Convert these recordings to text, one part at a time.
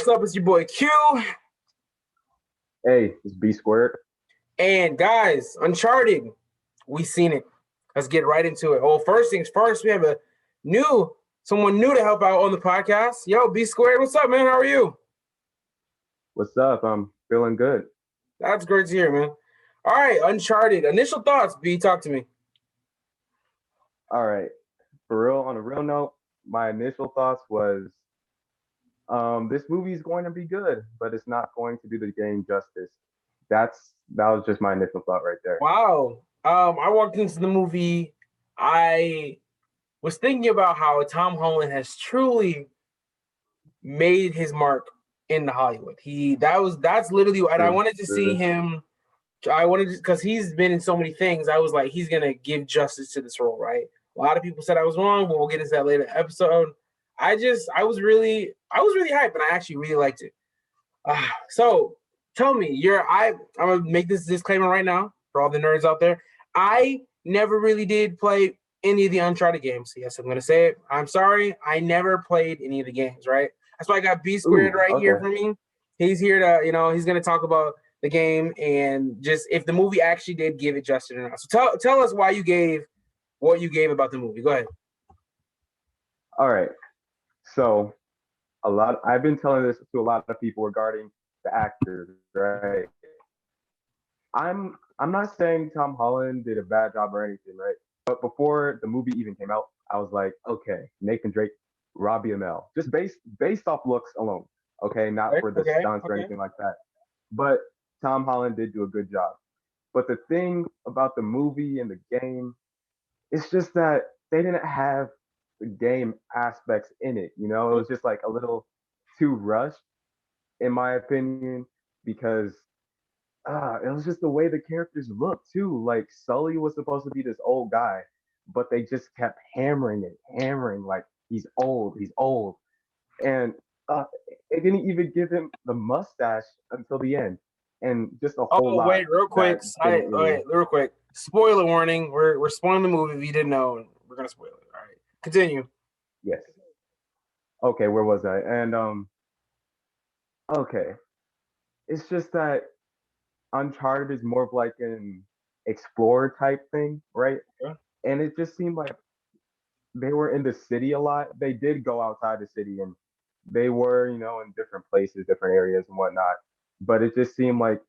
what's up? It's your boy Q. Hey, it's B squared. And guys, Uncharted, we seen it. Let's get right into it. Oh, first things first, we have someone new to help out on the podcast. Yo, B squared, what's up, man? How are you? What's up? I'm feeling good. That's great to hear, man. All right, Uncharted. Initial thoughts, B, talk to me. All right. For real, on a real note, my initial thoughts was this movie is going to be good, but it's not going to do the game justice. That was just my initial thought right there. Wow. I walked into the movie. I was thinking about how Tom Holland has truly made his mark in Hollywood. That's literally what I wanted to see him. I wanted because he's been in so many things. I was like, he's gonna give justice to this role, right? A lot of people said I was wrong, but we'll get into that later episode. I was really hyped, and I actually really liked it. So tell me, I'm gonna make this disclaimer right now for all the nerds out there. I never really did play any of the Uncharted games. Yes, I'm gonna say it. I'm sorry, I never played any of the games. Right? That's why I got B squared here for me. He's here to, he's gonna talk about the game and just if the movie actually did give it justice or not. So tell us why you gave what you gave about the movie. Go ahead. All right. So I've been telling this to a lot of people regarding the actors, right? I'm not saying Tom Holland did a bad job or anything, right? But before the movie even came out, I was like, okay, Nathan Drake, Robbie Amell, just based off looks alone, okay, not for the stunts or anything like that. But Tom Holland did do a good job. But the thing about the movie and the game, it's just that they didn't have the game aspects in it. It was just like a little too rushed, in my opinion, because it was just the way the characters looked too. Like Sully was supposed to be this old guy, but they just kept hammering like he's old, and it didn't even give him the mustache until the end, and just a whole lot. Wait, real quick. Real quick. Spoiler warning. We're spoiling the movie. If you didn't know, we're gonna spoil it. All right, continue. Yes. Okay, where was I? And okay, it's just that Uncharted is more of like an explorer type thing, right? Yeah. And it just seemed like they were in the city a lot. They did go outside the city and they were, in different places, different areas and whatnot. But it just seemed like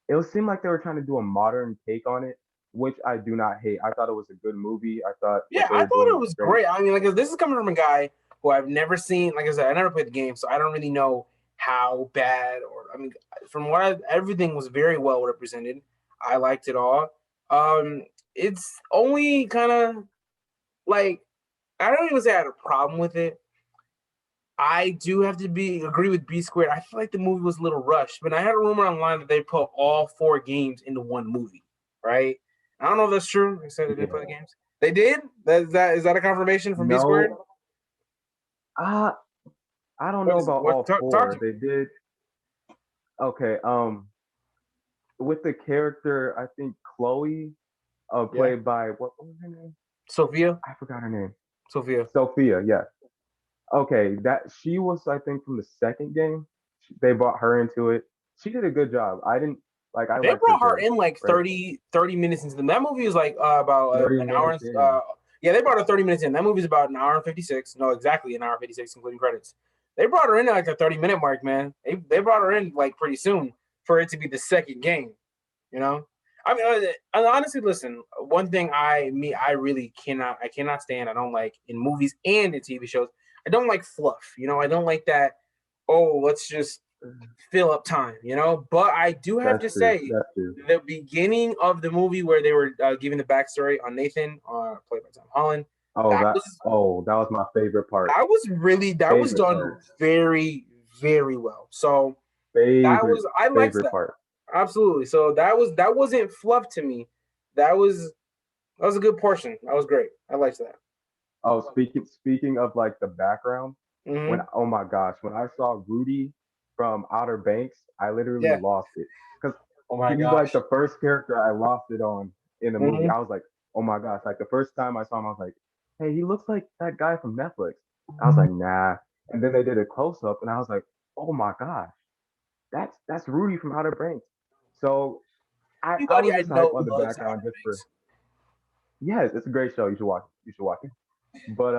they were trying to do a modern take on it, which I do not hate. I thought it was a good movie. I thought it was great. I mean, like this is coming from a guy who I've never seen. Like I said, I never played the game, so I don't really know how bad from what everything was very well represented. I liked it all. It's only kind of like I don't even say I had a problem with it. I do have to agree with B squared. I feel like the movie was a little rushed, but I had a rumor online that they put all 4 games into one movie, right? I don't know if that's true. They said they did put the games. They did? Is that a confirmation from B squared? I don't know about all 4. They did. Okay. With the character, I think Chloe, played by what was her name? Sophia. I forgot her name. Sophia. Yeah. Okay, that she was, I think, from the second game. They brought her into it. She did a good job. I didn't like. I they brought her in like 30 minutes into them. That movie is like about an hour. They brought her 30 minutes in. That movie is about an hour and 56. No, exactly an hour and 56, including credits. They brought her in at like the 30-minute mark, man. They brought her in like pretty soon for it to be the second game. I mean, honestly, listen. One thing I really cannot stand. I don't like in movies and in TV shows. I don't like fluff. I don't like that. Oh, let's just fill up time. But I do have to say the beginning of the movie where they were giving the backstory on Nathan, played by Tom Holland. That was my favorite part. That was done very, very well. So I liked that part. Absolutely. So that wasn't fluff to me. That was a good portion. That was great. I liked that. Oh, speaking of like the background, oh my gosh, when I saw Rudy from Outer Banks, I literally lost it because he's like the first character I lost it on in the movie. I was like, oh my gosh, like the first time I saw him, I was like, hey, he looks like that guy from Netflix. I was like, nah, and then they did a close up, and I was like, oh my gosh, that's Rudy from Outer Banks. So I Everybody was I just hyped know on the loves background Outer just for Banks. yes, it's a great show. You should watch it. You should watch it. But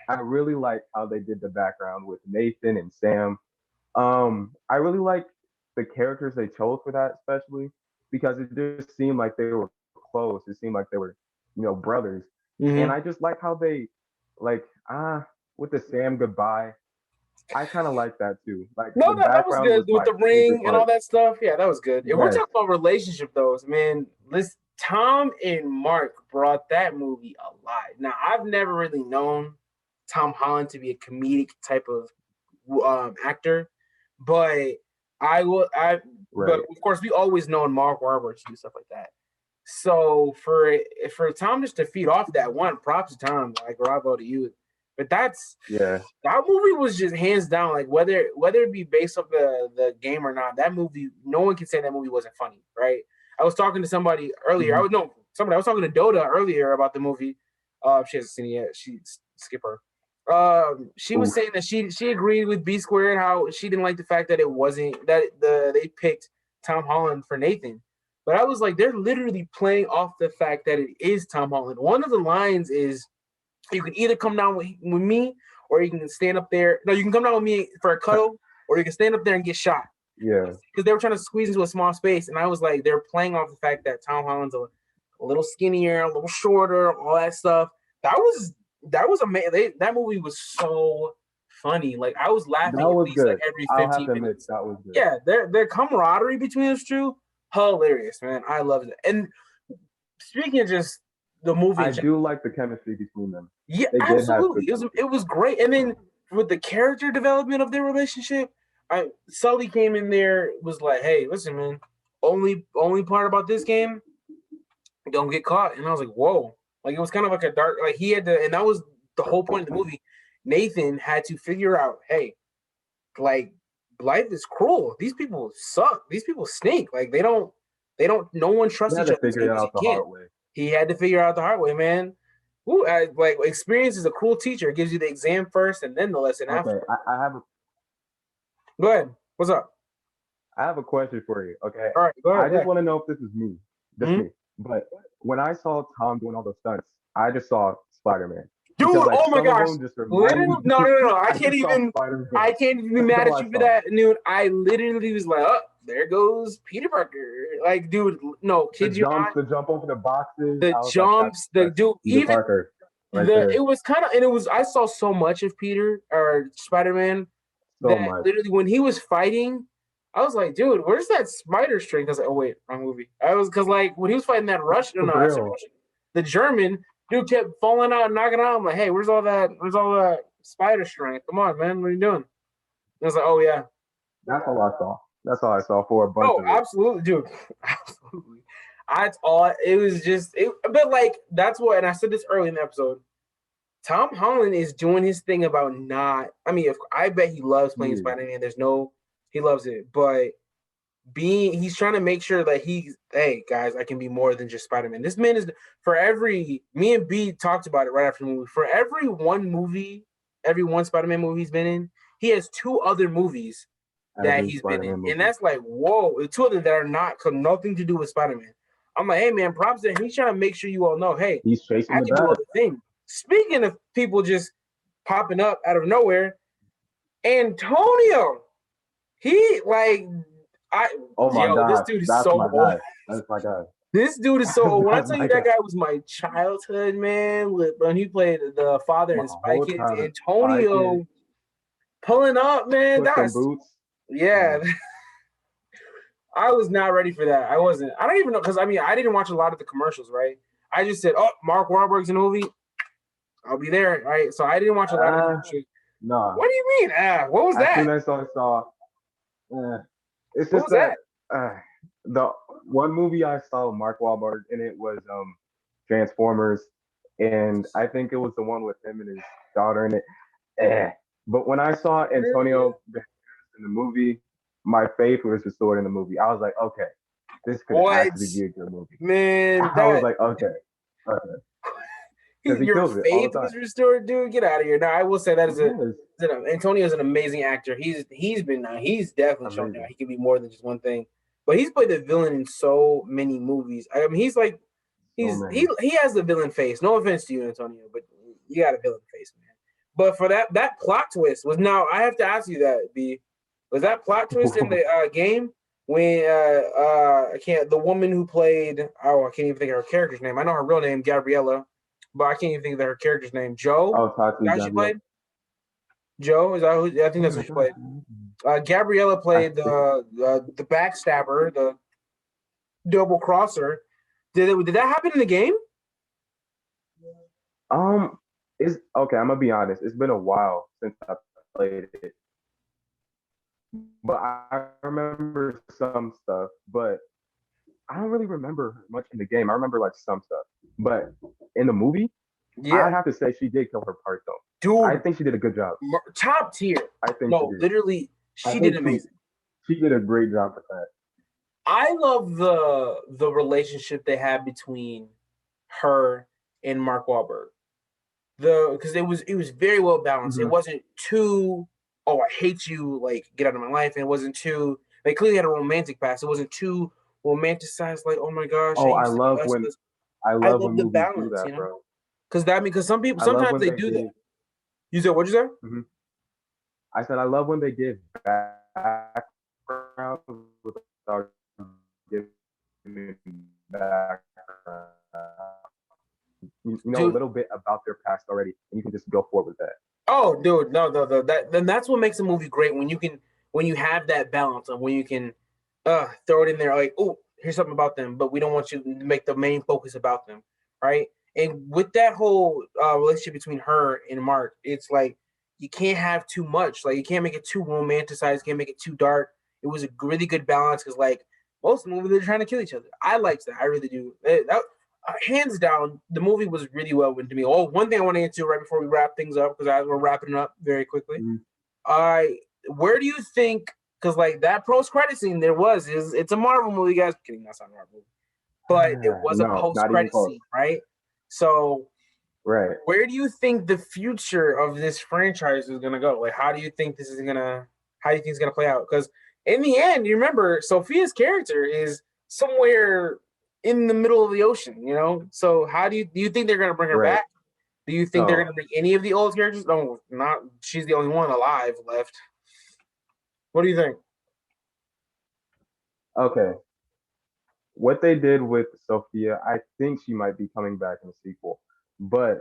I really like how they did the background with Nathan and Sam. I really like the characters they chose for that, especially because it just seemed like they were close. It seemed like they were, brothers. And Mm-hmm. I just like how they, like, with the Sam goodbye. I kind of like that too. Like No, the that was background good was with my the favorite ring and all part. that stuff. Yeah, that was good. If we're Yes, talking about relationship, though, man, listen, Tom and Mark brought that movie alive. Now, I've never really known Tom Holland to be a comedic type of actor, but I will. But right. of course, we always known Mark Wahlberg to do stuff like that. So for Tom just to feed off that, one, props to Tom. Like bravo to you. But Yeah, that movie was just hands down, like whether it be based off the game or not, that movie, no one can say that movie wasn't funny, right? I was talking to somebody earlier. mhm, I was talking to Doda earlier about the movie. She hasn't seen it yet. She skip her. She was oof. saying that she agreed with B Squared, how she didn't like the fact that it wasn't that they picked Tom Holland for Nathan. But I was like, they're literally playing off the fact that it is Tom Holland. One of the lines is, you can either come down with me, or you can stand up there. No, you can come down with me for a cuddle, or you can stand up there and get shot. Yeah, Because they were trying to squeeze into a small space, and I was like, they're playing off the fact that Tom Holland's a little skinnier, a little shorter, all that stuff. That was amazing. That movie was so funny. Like I was laughing that at was least like good. every I'll have 15 to admit minutes. that was good. Yeah, their camaraderie between us two, hilarious, man. I loved it. And speaking of just the movie in I general, do like the chemistry between them. yeah, They did have absolutely. good chemistry. It was great. And then with the character development of their relationship, Sully came in there, was like, "Hey, listen, man. Only part about this game, don't get caught." And I was like, "Whoa!" Like it was kind of like a dark. Like he had to, and that was the whole point of the movie. Nathan had to figure out, hey, like life is cruel. These people suck. These people stink. Like they don't. No one He trusts had each to other figure it because out the you can't. hard way. He had to figure out the hard way, man. Ooh, like experience is a cool teacher. It gives you the exam first and then the lesson after. Okay, Go ahead. What's up? I have a question for you. Okay, All right, go I ahead. just Yeah. want to know if this is me, just Mhm. me. But when I saw Tom doing all those stunts, I just saw Spider Man Dude, because like oh my some of gosh. them just remind Literally, me. no, no, no, no. I I can't just saw even. Spider Man. I can't even be That's mad all at I you for saw. that, dude. I literally was like, oh, there goes Peter Parker. Like, dude, no, kid you not. The jump over the boxes. The I was like, jumps, the that's dude, Peter even Parker right it there. was kind of, and it was. I saw so much of Peter or Spider Man So that much. literally when he was fighting, I was like, dude, where's that spider string? Because oh wait, wrong movie. I was because like when he was fighting that Russian, For no, I said real. Russian, the German dude kept falling out and knocking out. I'm like, hey, where's all that? Where's all that spider string? Come on, man, what are you doing? And I was like, oh yeah, That's all I saw. That's all I saw for a bunch oh of it. absolutely, dude, absolutely. That's all. It was just, but like that's what, and I said this early in the episode. Tom Holland is doing his thing about not. I mean, if I bet he loves playing Yeah. Spider Man. He loves it, but he's trying to make sure that hey guys, I can be more than just Spider Man. This man is for every. Me and B talked about it right after the movie. For every one Spider Man movie he's been in, he has two other movies that Every he's been in, Spider-Man and movie. that's like whoa, two of them that are not nothing to do with Spider Man. I'm like, hey man, props to him. He's trying to make sure you all know, hey, He's chasing I the can do bag. other things. Speaking of people just popping up out of nowhere, Antonio, he like Oh my this gosh, dude is that's so my old. guy. That's my guy. This dude is so old. When I That's tell you my that guy. guy was my childhood, man, when he played the father My in Spy whole Kids, time. Spy Kids, Antonio pulling up, man. Puss in That's Boots. yeah. I was not ready for that. I wasn't. I don't even know because I mean I didn't watch a lot of the commercials, right? I just said, oh, Mark Wahlberg's in the movie. I'll be there, right? So I didn't watch a lot of the commercials. No. What do you mean? What was As that? soon as I saw, it's What just was that that? the one movie I saw Mark Wahlberg in it was Transformers, and I think it was the one with him and his daughter in it. But when I saw Antonio Banderas in the movie, my faith was restored in the movie. I was like, okay, this could What actually be a good movie. man? I was like, okay. because he Your kills it all faith the was time. restored, dude. Get out of here. Now I will say that is Yes, Antonio's an amazing actor. He's definitely shown now amazing. he can be more than just one thing. But he's played the villain in so many movies. I mean, he's like So many. he has the villain face. No offense to you, Antonio, but you got a villain face, man. But for that plot twist was now I have to ask you that B was that plot twist in the game when I can't the woman who played I can't even think of her character's name. I know her real name Gabriella, but I can't even think of her character's name. Joe, Oh, Tati is that who she Gabrielle. played? Joe is that who? I think Oh that's my who she played. god. Gabriella I played think the backstabber, the double crosser. Did that happen in the game? um it's okay, I'm gonna be honest. It's been a while since I played it. But I remember some stuff, but I don't really remember much in the game. I remember like some stuff. But in the movie, I Yeah, have to say she did kill her part though. I dude, think she did a good job. top tier. I think she No, did. literally, I she did think amazing. she did a great job with that. I love the relationship they had between her and Mark Wahlberg. Because it was very well balanced. It Hmm. wasn't too oh I hate you like get out of my life, and it wasn't too they clearly had a romantic past. It wasn't too romanticized like oh my gosh I Oh, used to be us. I I love love when the movies do balance, that, bro. because some people I love sometimes when they they do that. give. You said what'd you say? Mhm. I said I love when they give background without giving background. You know a Dude, little bit about their past already, and you can just go forward with that. oh, dude, no, that then that's what makes a movie great when you have that balance of when you can throw it in there like, oh, here's something about them, but we don't want you to make the main focus about them, right? And with that whole relationship between her and Mark, it's like you can't have too much. Like you can't make it too romanticized, you can't make it too dark. It was a really good balance because like most movies they're trying to kill each other. I liked that. I really do. Hands down, the movie was really well written to me. Oh, one thing I want to get to right before we wrap things up because we're wrapping up very quickly. Mhm. I Where do you think? Because like that post credit scene, there was is it's a Marvel movie, guys. Kidding, that's not a Marvel movie, but it was a No, post not even credit close. scene, right? So Right. where do you think the future of this franchise is gonna go? Like, how do you think this is gonna? How do you think it's gonna play out? Because in the end, you remember Sophia's character is somewhere in the middle of the ocean, you know. So how do you think they're gonna bring her Right. back? Do you think they're So gonna bring any of the old characters? No, not. She's the only one alive left. What do you think? okay, what they did with Sophia, I think she might be coming back in the sequel, but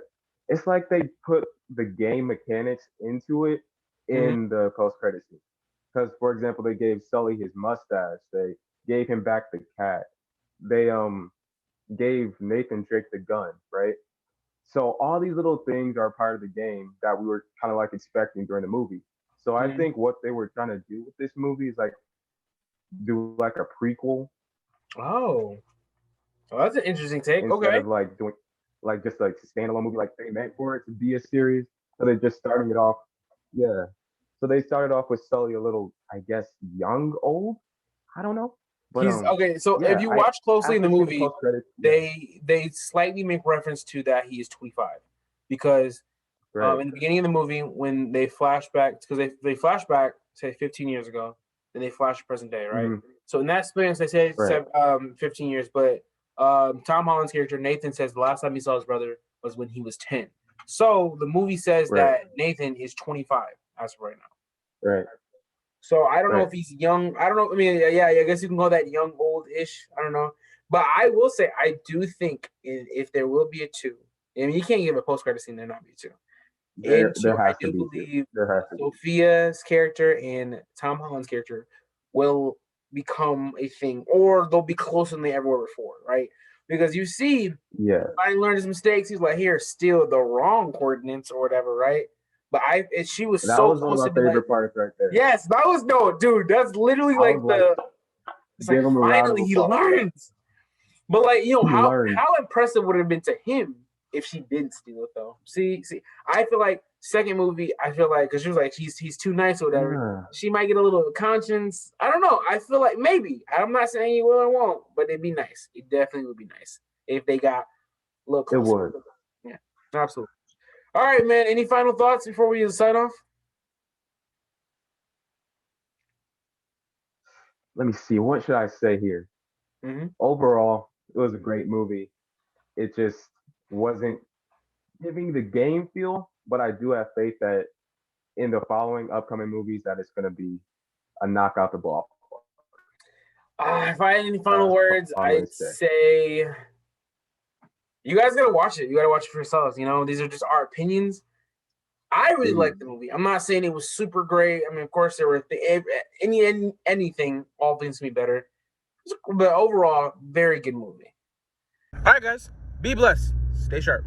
it's like they put the game mechanics into it Mm-hmm. in the post credit scene. Because, for example, they gave Sully his mustache. They gave him back the cat. They gave Nathan Drake the gun, right? So all these little things are part of the game that we were kind of like expecting during the movie. So I Mm-hmm. think what they were trying to do with this movie is like do like a prequel Oh, well, that's an interesting take. instead Okay. of like doing like just like a standalone movie like they meant for it to be a series. So they're just starting it off. Yeah. So they started off with Sully a little, I guess, young, old. I don't know. But He's okay. So if yeah, you I watch closely in the after seeing the movie, post credits, yeah, they slightly make reference to that he is 25 because right. in the beginning of the movie when they flash back because they flash back say 15 years ago, then they flash to present day, right? Hmm. So in that experience they say Right. 15 years, but Tom Holland's character Nathan says the last time he saw his brother was when he was 10. So the movie says Right. that Nathan is 25 as of right now. Right. So I don't know Right. if he's young. I don't know. I mean, yeah, I guess you can call that young, old-ish. I don't know. But I will say, I do think if there will be a two, I mean, you can't give a post-credit scene there not be a two. In two, There I has to do be two. believe There has to be. Sophia's character and Tom Holland's character will become a thing, or they'll be closer than they ever were before, right? Because you see, Yeah. I learned his mistakes. He's like, here, steal the wrong coordinates or whatever, right? But she was That so was one of close my to be like, favorite parts right there. yes, that was no, dude. That's literally I like was like, it's like give him a round of finally he applause for that. learns. But like He learned. how impressive would it have been to him if she didn't steal it though? See, I feel like second movie, I feel like because she was like he's too nice or whatever. Yeah, She might get a little conscience. I don't know. I feel like maybe. I'm not saying he will or won't, but it'd be nice. It definitely would be nice if they got a little it closer. would. Yeah. Absolutely. All right, man. Any final thoughts before we sign off? Let me see. What should I say here? Mm-hmm. Overall, it was a great movie. It just wasn't giving the game feel, but I do have faith that in the following upcoming movies that it's going to be a knockout the ball. If I had any final That's words, all I'm going I'd to say. say you guys gotta watch it. You gotta watch it for yourselves. You know, these are just our opinions. I really liked the movie. I'm not saying it was super great. I mean, of course, there were anything, all things to be better. But overall, very good movie. All right, guys, be blessed. Stay sharp.